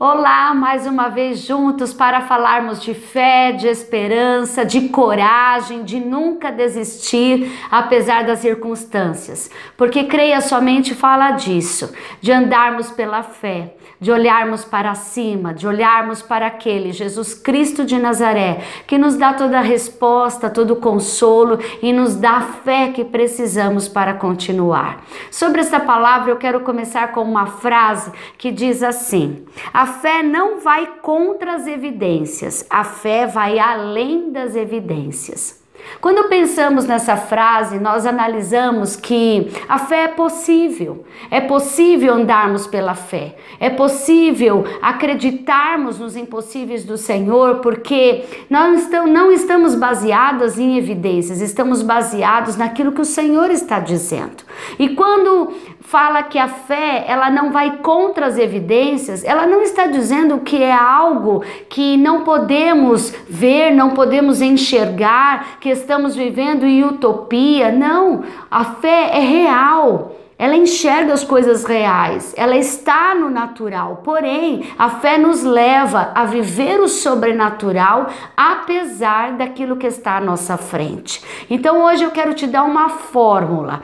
Olá, mais uma vez juntos para falarmos de fé, de esperança, de coragem, de nunca desistir apesar das circunstâncias. Porque Creia Somente fala disso, de andarmos pela fé, de olharmos para cima, de olharmos para aquele Jesus Cristo de Nazaré, que nos dá toda a resposta, todo o consolo e nos dá a fé que precisamos para continuar. Sobre esta palavra eu quero começar com uma frase que diz assim: a fé não vai contra as evidências, a fé vai além das evidências. Quando pensamos nessa frase, nós analisamos que a fé é possível andarmos pela fé, é possível acreditarmos nos impossíveis do Senhor, porque nós não estamos baseados em evidências, estamos baseados naquilo que o Senhor está dizendo. E quando fala que a fé, ela não vai contra as evidências, ela não está dizendo que é algo que não podemos ver, não podemos enxergar, que estamos vivendo em utopia. Não, a fé é real. Ela enxerga as coisas reais, ela está no natural, porém a fé nos leva a viver o sobrenatural apesar daquilo que está à nossa frente. Então hoje eu quero te dar uma fórmula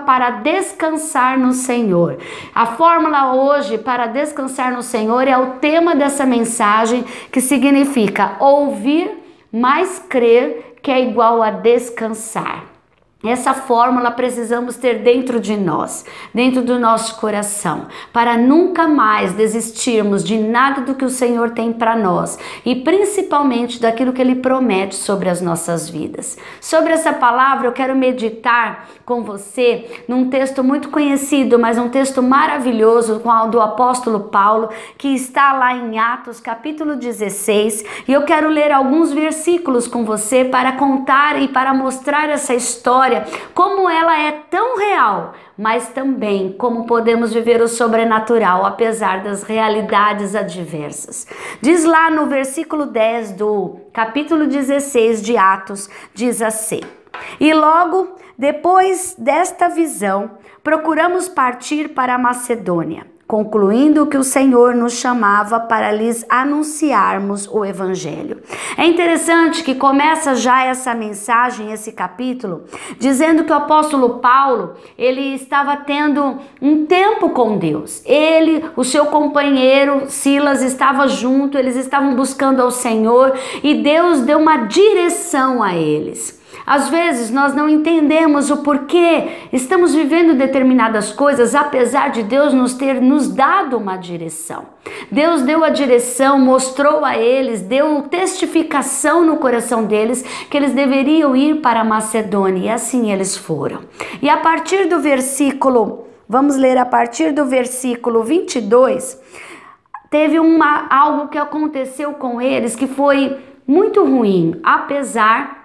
para descansar no Senhor. A fórmula hoje para descansar no Senhor é o tema dessa mensagem, que significa ouvir mais crer, que é igual a descansar. Essa fórmula precisamos ter dentro de nós, dentro do nosso coração, para nunca mais desistirmos de nada do que o Senhor tem para nós e principalmente daquilo que Ele promete sobre as nossas vidas. Sobre essa palavra eu quero meditar com você num texto muito conhecido, mas um texto maravilhoso do apóstolo Paulo, que está lá em Atos capítulo 16, e eu quero ler alguns versículos com você para contar e para mostrar essa história, como ela é tão real, mas também como podemos viver o sobrenatural apesar das realidades adversas. Diz lá no versículo 10 do capítulo 16 de Atos, diz assim: e logo depois desta visão, procuramos partir para a Macedônia, concluindo que o Senhor nos chamava para lhes anunciarmos o Evangelho. É interessante que começa já essa mensagem, esse capítulo, dizendo que o apóstolo Paulo, ele estava tendo um tempo com Deus. Ele, o seu companheiro Silas, estava junto, eles estavam buscando ao Senhor e Deus deu uma direção a eles. Às vezes nós não entendemos o porquê estamos vivendo determinadas coisas, apesar de Deus nos dado uma direção. Deus deu a direção, mostrou a eles, deu testificação no coração deles que eles deveriam ir para a Macedônia, e assim eles foram. E a partir do versículo, vamos ler a partir do versículo 22, teve algo que aconteceu com eles que foi muito ruim, apesar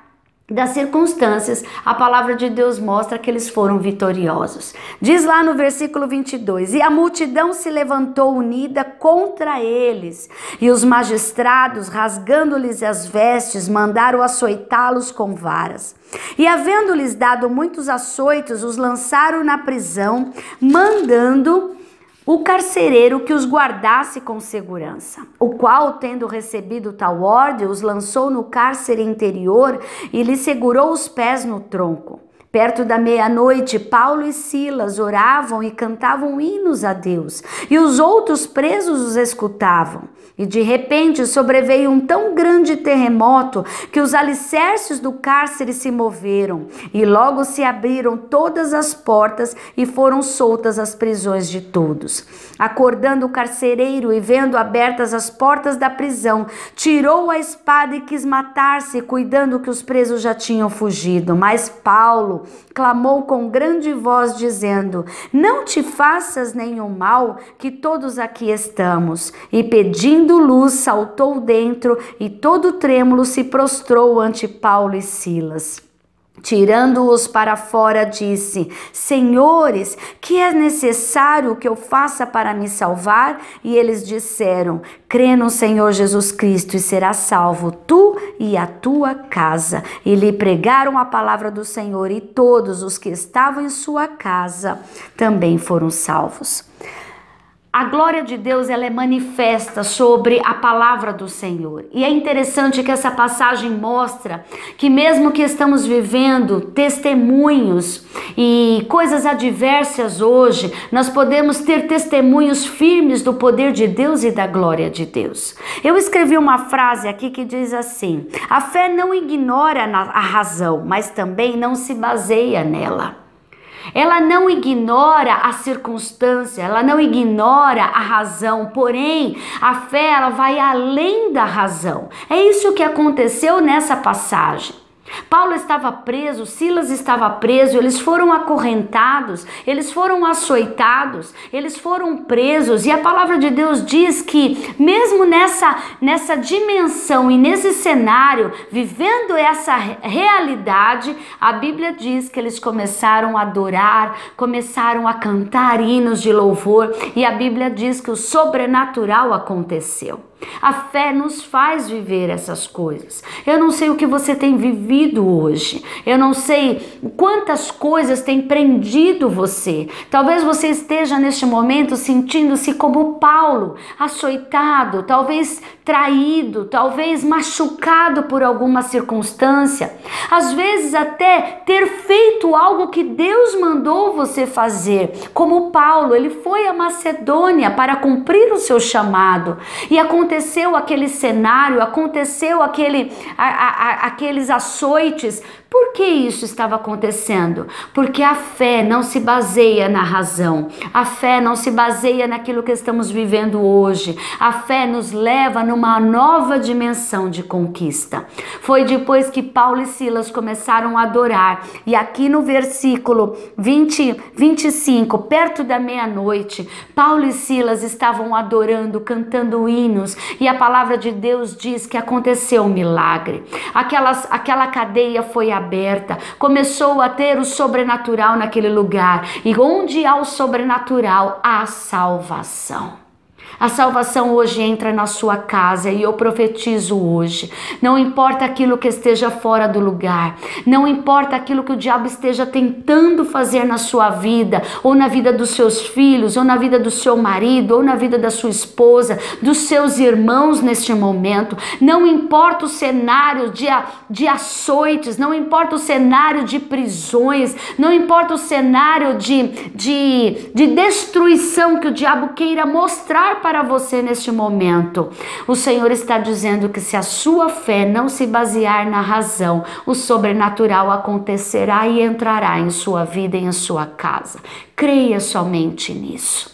das circunstâncias. A palavra de Deus mostra que eles foram vitoriosos. Diz lá no versículo 22, e a multidão se levantou unida contra eles, e os magistrados, rasgando-lhes as vestes, mandaram açoitá-los com varas. E havendo-lhes dado muitos açoitos, os lançaram na prisão, mandando o carcereiro que os guardasse com segurança, o qual, tendo recebido tal ordem, os lançou no cárcere interior e lhe segurou os pés no tronco. Perto da meia-noite, Paulo e Silas oravam e cantavam hinos a Deus, e os outros presos os escutavam. E de repente sobreveio um tão grande terremoto que os alicerces do cárcere se moveram, e logo se abriram todas as portas e foram soltas as prisões de todos. Acordando o carcereiro e vendo abertas as portas da prisão, tirou a espada e quis matar-se, cuidando que os presos já tinham fugido. Mas Paulo Paulo clamou com grande voz, dizendo: não te faças nenhum mal, que todos aqui estamos. E pedindo luz, saltou dentro, e todo trêmulo se prostrou ante Paulo e Silas. Tirando-os para fora, disse: senhores, que é necessário que eu faça para me salvar? E eles disseram: crê no Senhor Jesus Cristo e serás salvo, tu e a tua casa. E lhe pregaram a palavra do Senhor, e todos os que estavam em sua casa também foram salvos. A glória de Deus, ela é manifesta sobre a palavra do Senhor. E é interessante que essa passagem mostra que mesmo que estamos vivendo testemunhos e coisas adversas hoje, nós podemos ter testemunhos firmes do poder de Deus e da glória de Deus. Eu escrevi uma frase aqui que diz assim: a fé não ignora a razão, mas também não se baseia nela. Ela não ignora a circunstância, ela não ignora a razão, porém a fé, ela vai além da razão. É isso que aconteceu nessa passagem. Paulo estava preso, Silas estava preso, eles foram acorrentados, eles foram açoitados, eles foram presos, e a palavra de Deus diz que mesmo nessa dimensão e nesse cenário, vivendo essa realidade, a Bíblia diz que eles começaram a adorar, começaram a cantar hinos de louvor, e a Bíblia diz que o sobrenatural aconteceu. A fé nos faz viver essas coisas. Eu não sei o que você tem vivido hoje. Eu não sei quantas coisas têm prendido você. Talvez você esteja neste momento sentindo-se como Paulo, açoitado, talvez traído, talvez machucado por alguma circunstância. Às vezes até ter feito algo que Deus mandou você fazer. Como Paulo, ele foi à Macedônia para cumprir o seu chamado. E aconteceu aquele cenário, aconteceu aqueles açoites. Por que isso estava acontecendo? Porque a fé não se baseia na razão. A fé não se baseia naquilo que estamos vivendo hoje. A fé nos leva numa nova dimensão de conquista. Foi depois que Paulo e Silas começaram a adorar. E aqui no versículo 25, perto da meia-noite, Paulo e Silas estavam adorando, cantando hinos. E a palavra de Deus diz que aconteceu um milagre. Aquela cadeia foi aberta, começou a ter o sobrenatural naquele lugar, e onde há o sobrenatural, há salvação. A salvação hoje entra na sua casa, e eu profetizo hoje. Não importa aquilo que esteja fora do lugar, não importa aquilo que o diabo esteja tentando fazer na sua vida, ou na vida dos seus filhos, ou na vida do seu marido, ou na vida da sua esposa, dos seus irmãos neste momento. Não importa o cenário de açoites, não importa o cenário de prisões, não importa o cenário de destruição que o diabo queira mostrar para você neste momento. O Senhor está dizendo que se a sua fé não se basear na razão, o sobrenatural acontecerá e entrará em sua vida e em sua casa. Creia somente nisso.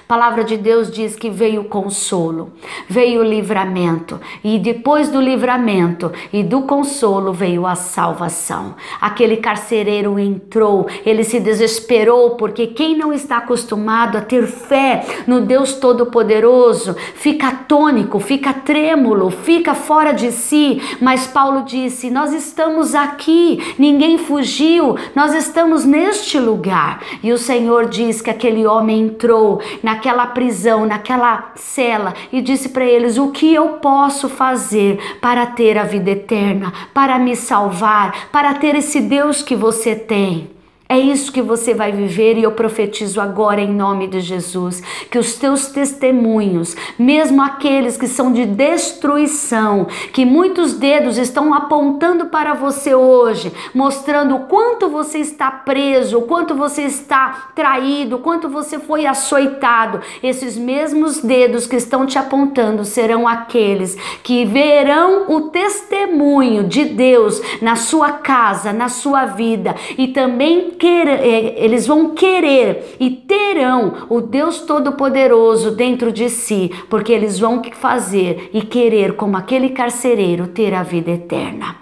A palavra de Deus diz que veio o consolo, veio o livramento, e depois do livramento e do consolo veio a salvação. Aquele carcereiro entrou, ele se desesperou, porque quem não está acostumado a ter fé no Deus Todo-Poderoso fica atônico, fica trêmulo, fica fora de si. Mas Paulo disse: nós estamos aqui, ninguém fugiu, nós estamos neste lugar. E o Senhor diz que aquele homem entrou naquela prisão, naquela cela, e disse para eles: o que eu posso fazer para ter a vida eterna, para me salvar, para ter esse Deus que você tem? É isso que você vai viver, e eu profetizo agora em nome de Jesus, que os teus testemunhos, mesmo aqueles que são de destruição, que muitos dedos estão apontando para você hoje, mostrando o quanto você está preso, o quanto você está traído, o quanto você foi açoitado, esses mesmos dedos que estão te apontando serão aqueles que verão o testemunho de Deus na sua casa, na sua vida, e também eles vão querer e terão o Deus Todo-Poderoso dentro de si, porque eles vão fazer e querer, como aquele carcereiro, ter a vida eterna.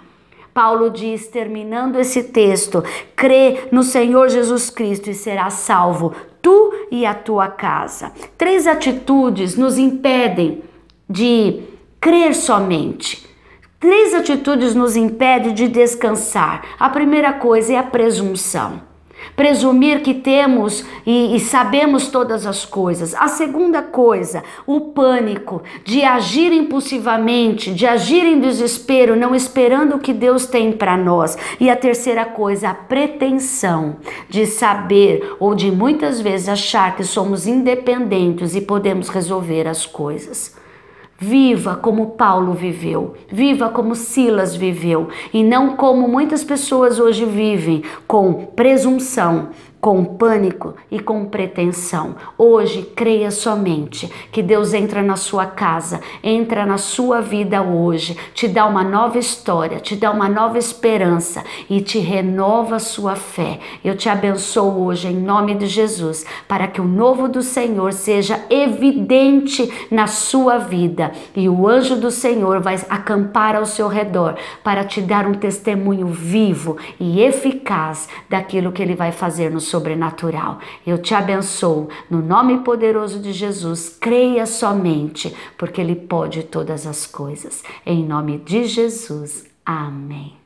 Paulo diz, terminando esse texto: crê no Senhor Jesus Cristo e serás salvo, tu e a tua casa. 3 atitudes nos impedem de crer somente. 3 atitudes nos impedem de descansar. A primeira coisa é a presunção. Presumir que temos e sabemos todas as coisas. A segunda coisa, o pânico, de agir impulsivamente, de agir em desespero, não esperando o que Deus tem para nós. E a terceira coisa, a pretensão de saber ou de muitas vezes achar que somos independentes e podemos resolver as coisas. Viva como Paulo viveu, viva como Silas viveu e não como muitas pessoas hoje vivem, com presunção, com pânico e com pretensão. Hoje, creia somente que Deus entra na sua casa, entra na sua vida hoje, te dá uma nova história, te dá uma nova esperança e te renova a sua fé. Eu te abençoo hoje em nome de Jesus, para que o novo do Senhor seja evidente na sua vida e o anjo do Senhor vai acampar ao seu redor para te dar um testemunho vivo e eficaz daquilo que Ele vai fazer no sobrenatural. Eu te abençoo no nome poderoso de Jesus. Creia somente, porque Ele pode todas as coisas. Em nome de Jesus. Amém.